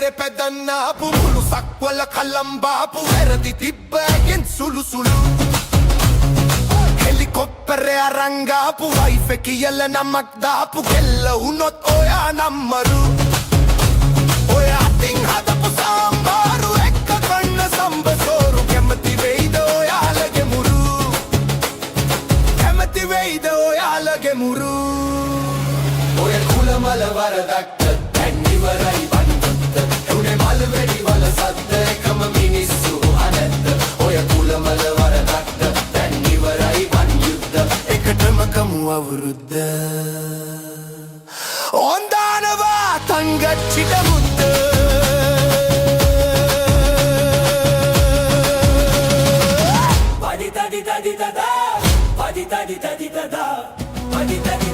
වරේ පැදන්නාපු මුළු සක්වල කලම්බාපු වැරදි තිබ්බගෙන් සුළු සුළු හෙලිකොප්ටරේ අරංගාපු වයිෆ් කියල නමක් දාපු කෙල්ල වුණොත් ඔයා නම්මරු ඔය අතින් හදපු සාම්බාරු එක්ක කන්න සම්බසෝරු කැමති වෙයිද ඔයාලගේ මුරු කැමති වෙයිද ඔයාලගේ මුරු ඔය කුලමල වරදක්ද දැන් ඉවරයි වන්දුත්ත එවුනේ මල් වෙඩි වල සද්ද එකම මිනිස්සු අනද්ද ඔය කුලමල වරදක්ද දැන් ඉවරයි වන්දුත්ත එකටම කමු අවුරුද්ද ඔන්දානවා තංගච්චිට මුද්ද Padi tadi tadi tada, padi tadi tadi tada, padi tadi